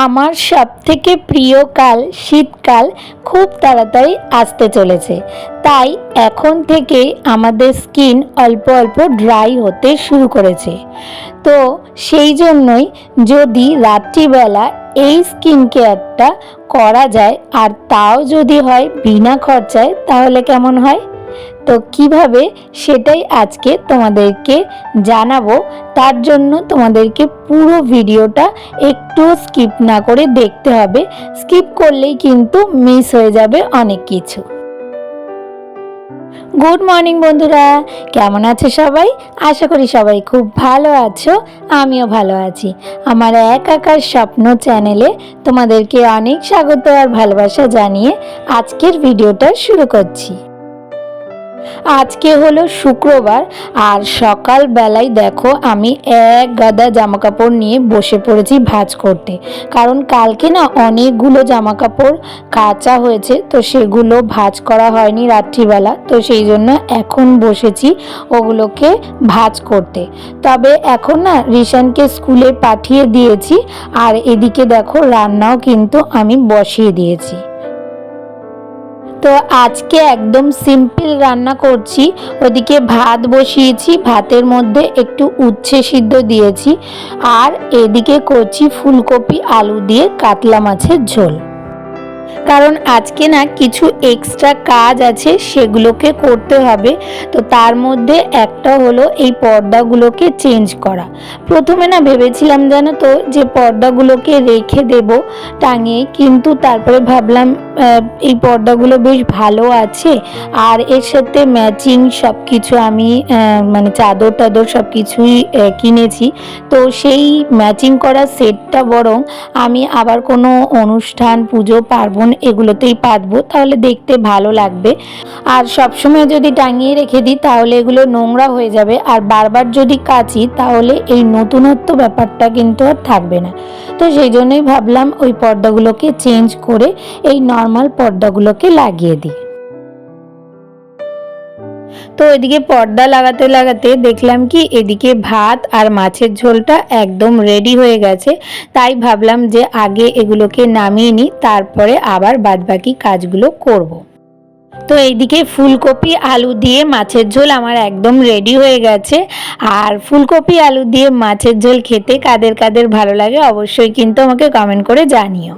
আমার সবথেকে প্রিয় কাল শীতকাল খুব তাড়াতাড়ি আসতে চলেছে, তাই এখন থেকেই আমাদের স্কিন অল্প অল্প ড্রাই হতে শুরু করেছে। তো সেই জন্যই যদি রাত্রিবেলা এই স্কিন কেয়ারটা করা যায়, আর তাও যদি হয় বিনা খরচায়, তাহলে কেমন হয়? তো কিভাবে সেটাই আজকে তোমাদেরকে জানাবো। তার জন্য তোমাদেরকে পুরো ভিডিওটা একটু স্কিপ না করে দেখতে হবে, স্কিপ করলেই কিন্তু মিস হয়ে যাবে অনেক কিছু। গুড মর্নিং বন্ধুরা, কেমন আছো সবাই? আশা করি সবাই খুব ভালো আছো, আমিও ভালো আছি। আমার এক আকার স্বপ্ন চ্যানেলে তোমাদেরকে অনেক স্বাগত আর ভালোবাসা জানিয়ে আজকের ভিডিওটা শুরু করছি। আজকে হলো শুক্রবার, আর সকাল বেলায় দেখো আমি এক গাদা জামা কাপড় নিয়ে বসে পড়েছি ভাঁজ করতে। কারণ কালকে না অনেকগুলো জামা কাপড় কাচা হয়েছে, তো সেগুলো ভাঁজ করা হয়নি রাত্রিবেলা, তো সেই জন্য এখন বসেছি ওগুলোকে ভাঁজ করতে। তবে এখন না রিশানকে স্কুলে পাঠিয়ে দিয়েছি, আর এদিকে দেখো রান্নাও কিন্তু আমি বসিয়ে দিয়েছি। তো আজকে একদম সিম্পল রান্না করছি। ওদিকে ভাত বসিয়েছি, ভাতের মধ্যে একটু উচ্ছে সিদ্ধ দিয়েছি, আর এদিকে করছি ফুলকপি আলু দিয়ে কাতলা মাছের ঝোল। কারণ আজকে না কিছু এক্সট্রা কাজ আছে, সেগুলোকে করতে হবে। তো তার মধ্যে একটা হলো এই পর্দাগুলোকে চেঞ্জ করা। প্রথমে না ভেবেছিলাম জানো তো যে পর্দাগুলোকে রেখে দেব টাঙিয়ে, কিন্তু তারপরে ভাবলাম এই পর্দাগুলো বেশ ভালো আছে, আর এর সাথে ম্যাচিং সব কিছু আমি মানে চাদর টাদর সব কিছুই কিনেছি। তো সেই ম্যাচিং করা সেটটা বরং আমি আবার কোনো অনুষ্ঠান, পুজো, পার্বণ এগুলোতেই পাতবো, তাহলে দেখতে ভালো লাগবে। আর সবসময় যদি টাঙিয়ে রেখে দিই তাহলে এগুলো নোংরা হয়ে যাবে, আর বারবার যদি কাচি তাহলে এই নতুনত্ব ব্যাপারটা কিন্তু আর থাকবে না। তো সেই জন্যই ভাবলাম ওই পর্দাগুলোকে চেঞ্জ করে এই নর্মাল পর্দাগুলোকে লাগিয়ে দিই। তো এদিকে পর্দা লাগাতে লাগাতে দেখলাম কি এদিকে ভাত আর মাছের ঝোলটা একদম রেডি হয়ে গেছে, তাই ভাবলাম যে আগে এগুলোকে নামিয়ে নিই, তারপরে আবার বাদবাকি কাজগুলো করব। তো এইদিকে ফুলকপি আলু দিয়ে মাছের ঝোল আমার একদম রেডি হয়ে গেছে। আর ফুলকপি আলু দিয়ে মাছের ঝোল খেতে কাদের কাদের ভালো লাগে অবশ্যই কিন্তু আমাকে কমেন্ট করে জানিও।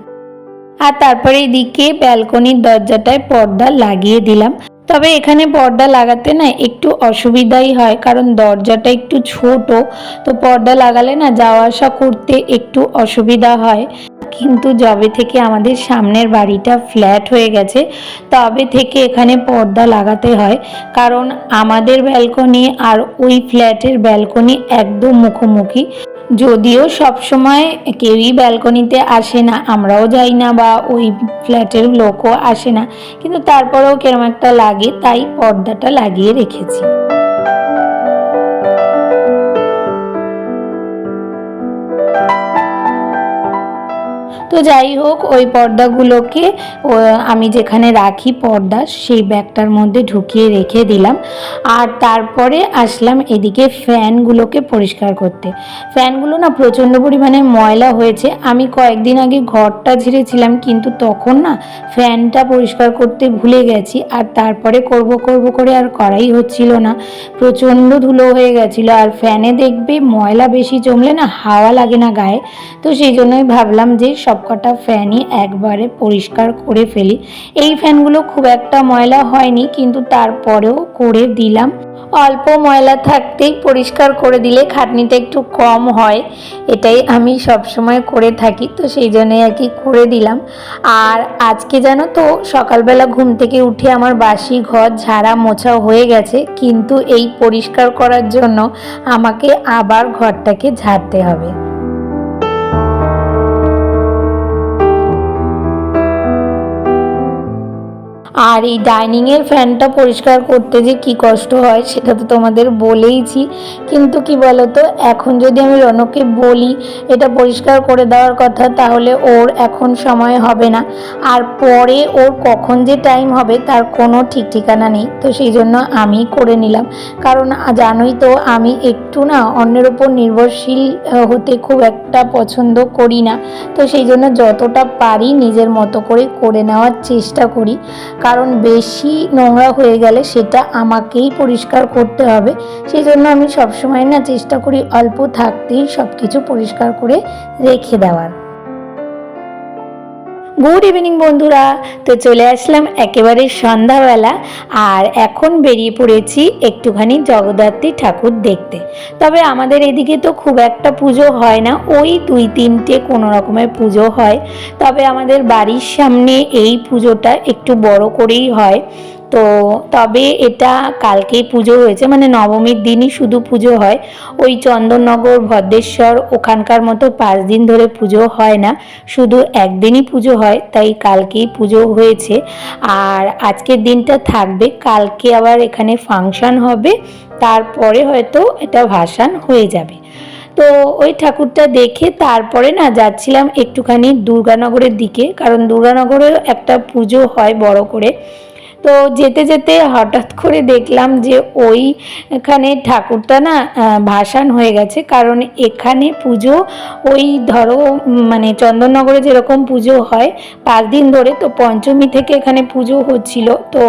আর তারপরে এদিকে ব্যালকনির দরজাটায় পর্দা লাগিয়ে দিলাম। তবে এখানে পর্দা লাগাতে না একটু অসুবিধাই হয়, কারণ দরজাটা একটু ছোট, তো পর্দা লাগালে না যাওয়া আসা করতে একটু অসুবিধা হয়। কিন্তু যবে থেকে আমাদের সামনের বাড়িটা ফ্ল্যাট হয়ে গেছে তবে থেকে এখানে পর্দা লাগাতে হয়, কারণ আমাদের ব্যালকনি আর ওই ফ্ল্যাটের ব্যালকনি একদম মুখোমুখি। যদিও সব সময় কেউই ব্যালকনিতে আসে না, আমরাও যাই না বা ওই ফ্ল্যাটের লোকও আসে না, কিন্তু তারপরেও কেরম একটা লাগে, তাই পর্দাটা লাগিয়ে রেখেছি। তো যাই হোক, ওই পর্দাগুলোকে আমি যেখানে রাখি পর্দা সেই ব্যাগটার মধ্যে ঢুকিয়ে রেখে দিলাম। আর তারপরে আসলাম এদিকে ফ্যানগুলোকে পরিষ্কার করতে। ফ্যানগুলো না প্রচণ্ড পরিমাণে ময়লা হয়েছে। আমি কয়েকদিন আগে ঘরটা ঝেড়েছিলাম, কিন্তু তখন না ফ্যানটা পরিষ্কার করতে ভুলে গেছি, আর তারপরে করব করে আর করাই হচ্ছিল না। প্রচণ্ড ধুলো হয়ে গেছিলো, আর ফ্যানে দেখবে ময়লা বেশি জমলে না হাওয়া লাগে না গায়ে। তো সেই জন্যই ভাবলাম যে সবকটা ফ্যানই একবারে পরিষ্কার করে ফেলি। এই ফ্যানগুলো খুব একটা ময়লা হয়নি, কিন্তু তারপরেও করে দিলাম। অল্প ময়লা থাকতেই পরিষ্কার করে দিলে খাটনিটা একটু কম হয়, এটাই আমি সবসময় করে থাকি, তো সেই জন্যই আর কি করে দিলাম। আর আজকে জানো তো সকালবেলা ঘুম থেকে উঠে আমার বাসি ঘর ঝাড়া মোছা হয়ে গেছে, কিন্তু এই পরিষ্কার করার জন্য আমাকে আবার ঘরটাকে ঝাড়তে হবে। আর এই ডাইনিংয়ের ফ্যানটা পরিষ্কার করতে যে কি কষ্ট হয় সেটা তো তোমাদের বলেইছি, কিন্তু কি বলতো, এখন যদি আমি রনককে বলি এটা পরিষ্কার করে দেওয়ার কথা তাহলে ওর এখন সময় হবে না, আর পরে ওর কখন যে টাইম হবে তার কোনো ঠিক ঠিকানা নেই। তো সেই জন্য আমি করে নিলাম, কারণ জানোই তো আমি একটু না অন্যের উপর নির্ভরশীল হতে খুব একটা পছন্দ করি না। তো সেই জন্য যতটা পারি নিজের মতো করে নেওয়ার চেষ্টা করি, কারণ বেশি নোংরা হয়ে গেলে সেটা আমাকেই পরিষ্কার করতে হবে। সেই জন্য আমি সবসময় না চেষ্টা করি অল্প থাকতেই সব কিছু পরিষ্কার করে রেখে দেওয়ার। গুড ইভিনিং বন্ধুরা, তো চলে আসলাম একেবারে সন্ধ্যাবেলা, আর এখন বেরিয়ে পড়েছি একটুখানি জগদ্ধাত্রী ঠাকুর দেখতে। তবে আমাদের এদিকে তো খুব একটা পুজো হয় না, ওই 2-3টে কোনো রকমের পুজো হয়। তবে আমাদের বাড়ির সামনে এই পুজোটা একটু বড় করেই হয়। তো তবে এটা কালকেই পুজো হয়েছে, মানে নবমীর দিনই শুধু পুজো হয়। ওই চন্দননগর ভদ্রেশ্বর ওখানকার মতো 5 দিন ধরে পুজো হয় না, শুধু একদিনই পুজো হয়, তাই কালকেই পুজো হয়েছে। আর আজকের দিনটা থাকবে, কালকে আবার এখানে ফাংশন হবে, তারপরে হয়তো এটা ভাসান হয়ে যাবে। তো ওই ঠাকুরটা দেখে তারপরে না যাচ্ছিলাম একটুখানি দুর্গানগরের দিকে, কারণ দুর্গানগরেও একটা পুজো হয় বড় করে। তো যেতে যেতে হঠাৎ করে দেখলাম যে ওইখানে ঠাকুরটা না ভাসান হয়ে গেছে, কারণ এখানে পুজো ওই ধরো মানে চন্দননগরে যেরকম পুজো হয় 5 দিন ধরে, তো পঞ্চমী থেকে এখানে পুজো হচ্ছিল। তো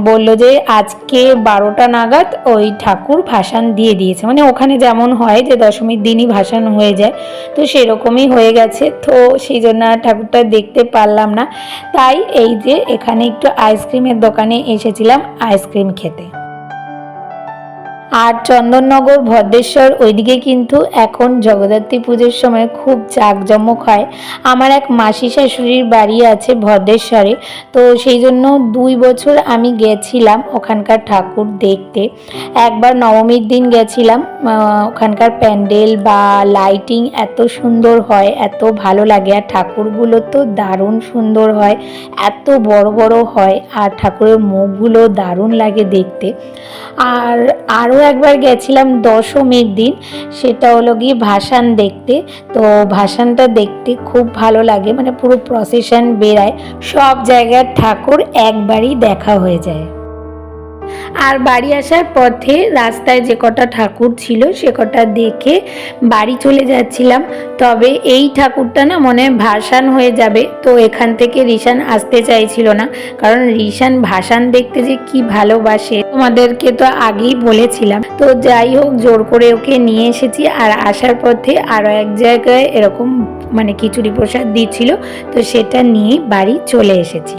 বললো যে আজকে 12টা নাগাদ ওই ঠাকুর ভাসান দিয়ে দিয়েছে, মানে ওখানে যেমন হয় যে দশমীর দিনই ভাসান হয়ে যায়, তো সেরকমই হয়ে গেছে। তো সেই জন্য ঠাকুরটা দেখতে পারলাম না, তাই এই যে এখানে একটু আইসক্রিমের দোকানে এসেছিলাম আইসক্রিম খেতে। আর চন্দননগর ভদ্রেশ্বর ওইদিকে কিন্তু এখন জগদ্ধাত্রী পুজোর সময় খুব জাঁকজমক হয়। আমার এক মাসি শাশুড়ির বাড়ি আছে ভদ্রেশ্বরে, তো সেই জন্য 2 বছর আমি গেছিলাম ওখানকার ঠাকুর দেখতে। একবার নবমীর দিন গেছিলাম, ওখানকার প্যান্ডেল বা লাইটিং এত সুন্দর হয়, এত ভালো লাগে, আর ঠাকুরগুলো তো দারুণ সুন্দর হয়, এত বড় বড় হয়, আর ঠাকুরের মুখগুলো দারুণ লাগে দেখতে। আর আরও একবার গেছিলাম দশমীর দিন, সেটা হলো গিয়ে ভাসান দেখতে। তো ভাসানটা দেখতে খুব ভালো লাগে, মানে পুরো প্রসেশন বেরায়, সব জায়গার ঠাকুর একবারই দেখা হয়ে যায়। আর বাড়ি আসার পথে রাস্তায় যে কটা ঠাকুর ছিল সে কটা দেখে বাড়ি চলে যাচ্ছিলাম। তবে এই ঠাকুরটা না মনে হয় ভাসান হয়ে যাবে, তো এখান থেকে রিশান আসতে চাইছিল না, কারণ রিশান ভাসান দেখতে যে কি ভালোবাসে তোমাদেরকে তো আগেই বলেছিলাম। তো যাই হোক, জোর করে ওকে নিয়ে এসেছি। আর আসার পথে আরও এক জায়গায় এরকম মানে খিচুড়ি প্রসাদ দিচ্ছিল, তো সেটা নিয়ে বাড়ি চলে এসেছি।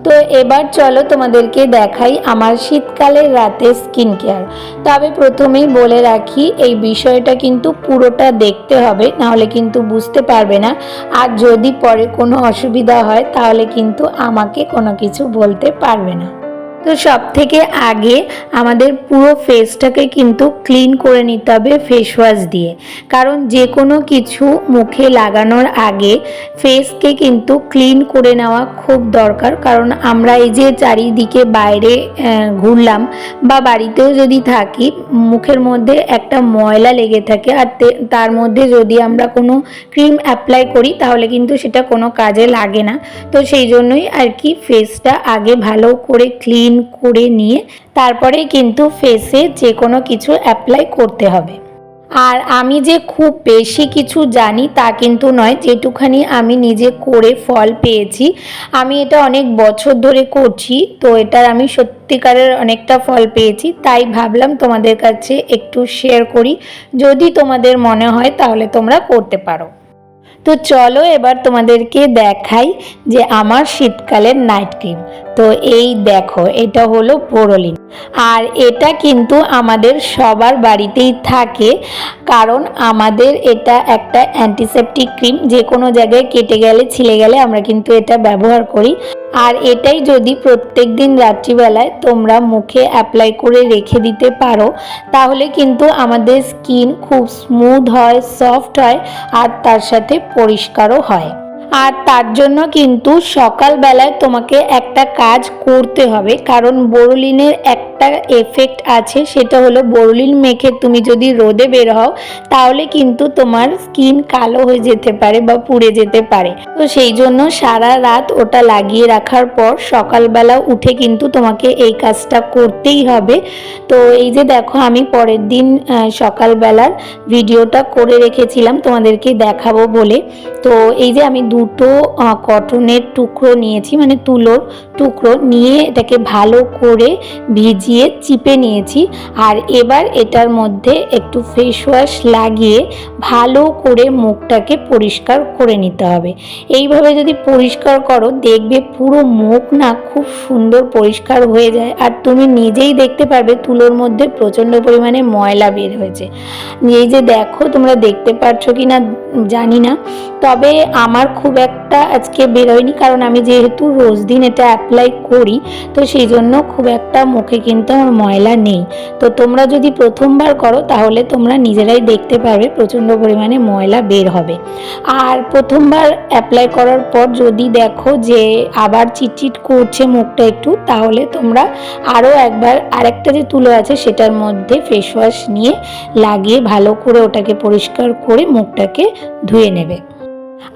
তো এবার চলো তোমাদেরকে দেখাই আমার শীতকালের রাতে স্কিন কেয়ার। তবে প্রথমেই বলে রাখি এই বিষয়টা কিন্তু পুরোটা দেখতে হবে, নাহলে কিন্তু বুঝতে পারবে না। আর যদি পরে কোনো অসুবিধা হয় তাহলে কিন্তু আমাকে কোনো কিছু বলতে পারবে না। তো সব থেকে আগে আমাদের পুরো ফেসটাকে কিন্তু ক্লিন করে নিতে হবে ফেস ওয়াশ দিয়ে, কারণ যে কোনো কিছু মুখে লাগানোর আগে ফেসকে কিন্তু ক্লিন করে নেওয়া খুব দরকার। কারণ আমরা এই যে চারিদিকে বাইরে ঘুরলাম বা বাড়িতেও যদি থাকি, মুখের মধ্যে একটা ময়লা লেগে থাকে, আর তার মধ্যে যদি আমরা কোনো ক্রিম অ্যাপ্লাই করি তাহলে কিন্তু সেটা কোনো কাজে লাগে না। তো সেই জন্যই আর কি ফেসটা আগে ভালো করে ক্লিন করে নিয়ে তারপরে কিন্তু ফেসে যে কোনো কিছু অ্যাপ্লাই করতে হবে। আর আমি যে খুব বেশি কিছু জানি তা কিন্তু নয়, যেটুখানি আমি নিজে করে ফল পেয়েছি, আমি এটা অনেক বছর ধরে করছি, তো এটার আমি সত্যিকারের অনেকটা ফল পেয়েছি, তাই ভাবলাম তোমাদের কাছে একটু শেয়ার করি। যদি তোমাদের মনে হয় তাহলে তোমরা করতে পারো। তো চলো এবার তোমাদেরকে দেখাই যে আমার শীতকালের নাইট ক্রিম। তো এই দেখো, এটা হলো বোরোলিন, আর এটা কিন্তু আমাদের সবার বাড়িতেই থাকে, কারণ আমাদের এটা একটা অ্যান্টিসেপটিক ক্রিম, যে কোনো জায়গায় কেটে গেলে ছিলে গেলে আমরা কিন্তু এটা ব্যবহার করি। আর এটাই যদি প্রত্যেক দিন রাত্রিবেলায় তোমরা মুখে অ্যাপ্লাই করে রেখে দিতে পারো তাহলে কিন্তু আমাদের স্কিন খুব স্মুথ হয়, সফট হয়, আর তার সাথে পরিষ্কারও হয়। আর তার জন্য কিন্তু সকালবেলায় তোমাকে একটা কাজ করতে হবে, কারণ বোরোলিনের একটা এফেক্ট আছে, সেটা হলো বোরোলিন মেখে তুমি যদি রোদে বের হও তাহলে কিন্তু তোমার স্কিন কালো হয়ে যেতে পারে বা পুড়ে যেতে পারে। তো সেই জন্য সারা রাত ওটা লাগিয়ে রাখার পর সকালবেলা উঠে কিন্তু তোমাকে এই কাজটা করতেই হবে। তো এই যে দেখো, আমি পরের দিন সকালবেলার ভিডিওটা করে রেখেছিলাম তোমাদেরকে দেখাবো বলে। তো এই যে আমি দুটো কটনের টুকরো নিয়েছি, মানে তুলোর টুকরো নিয়ে এটাকে ভালো করে ভিজিয়ে চিপে নিয়েছি। আর এবার এটার মধ্যে একটু ফেস ওয়াশ লাগিয়ে ভালো করে মুখটাকে পরিষ্কার করে নিতে হবে। এইভাবে যদি পরিষ্কার করো দেখবে পুরো মুখ না খুব সুন্দর পরিষ্কার হয়ে যায়, আর তুমি নিজেই দেখতে পারবে তুলোর মধ্যে প্রচণ্ড পরিমাণে ময়লা বের হয়েছে। এই যে দেখো, তোমরা দেখতে পাচ্ছ কি না জানি না, তবে আমার খুব একটা আজকে বেরোয়নি, কারণ আমি যেহেতু রোজ দিন এটা অ্যাপ্লাই করি তো সেই জন্য খুব একটা মুখে কিন্তু আমার ময়লা নেই। তো তোমরা যদি প্রথমবার করো তাহলে তোমরা নিজেরাই দেখতে পারবে প্রচণ্ড পরিমাণে ময়লা বের হবে। আর প্রথমবার অ্যাপ্লাই করার পর যদি দেখো যে আবার চিটচিট করছে মুখটা একটু, তাহলে তোমরা আরও একবার আরেকটা যে তুলো আছে সেটার মধ্যে ফেস ওয়াশ নিয়ে লাগিয়ে ভালো করে ওটাকে পরিষ্কার করে মুখটাকে ধুয়ে নেবে।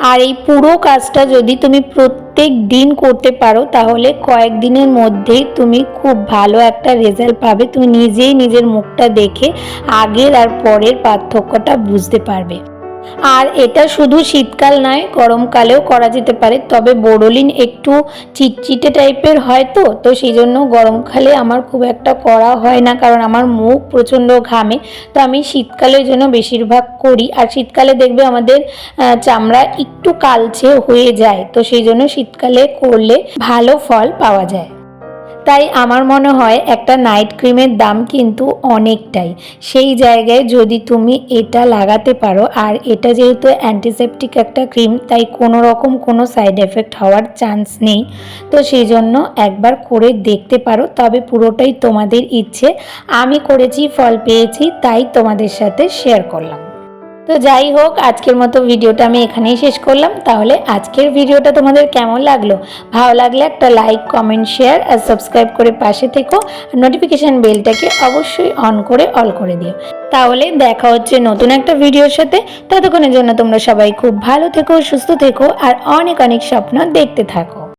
আর এই পুরো কাজটা যদি তুমি প্রত্যেক দিন করতে পারো তাহলে কয়েকদিনের মধ্যেই তুমি খুব ভালো একটা রেজাল্ট পাবে। তুমি নিজেই নিজের মুখটা দেখে আগের আর পরের পার্থক্যটা বুঝতে পারবে। আর এটা শুধু শীতকাল নয়, গরমকালেও করা যেতে পারে, তবে বোরোলিন একটু চিটচিটে টাইপের হয়, তো সেই জন্য গরমকালে আমার খুব একটা করা হয় না, কারণ আমার মুখ প্রচণ্ড ঘামে। তো আমি শীতকালের জন্য বেশিরভাগ করি। আর শীতকালে দেখবে আমাদের চামড়া একটু কালচে হয়ে যায়, তো সেই জন্য শীতকালে করলে ভালো ফল পাওয়া যায়। তাই আমার মনে হয় একটা নাইট ক্রিমের দাম কিন্তু অনেকটাই, সেই জায়গায় যদি তুমি এটা লাগাতে পারো, আর এটা যেহেতু অ্যান্টিসেপটিক একটা ক্রিম তাই কোনো রকম কোনো সাইড এফেক্ট হওয়ার চান্স নেই। তো সেই জন্য একবার করে দেখতে পারো, তবে পুরোটাই তোমাদের ইচ্ছে। আমি করেছি, ফল পেয়েছি, তাই তোমাদের সাথে শেয়ার করলাম। তো যাই হোক, আজকের মতো ভিডিওটা আমি এখানেই শেষ করলাম। তাহলে আজকের ভিডিওটা তোমাদের কেমন লাগলো? ভালো লাগলে একটা লাইক, কমেন্ট, শেয়ার আর সাবস্ক্রাইব করে পাশে থেকো। নোটিফিকেশান বেলটাকে অবশ্যই অন করে অল করে দিও। তাহলে দেখা হচ্ছে নতুন একটা ভিডিওর সাথে। ততক্ষণের জন্য তোমরা সবাই খুব ভালো থেকো, সুস্থ থেকো আর অনেক অনেক স্বপ্ন দেখতে থাকো।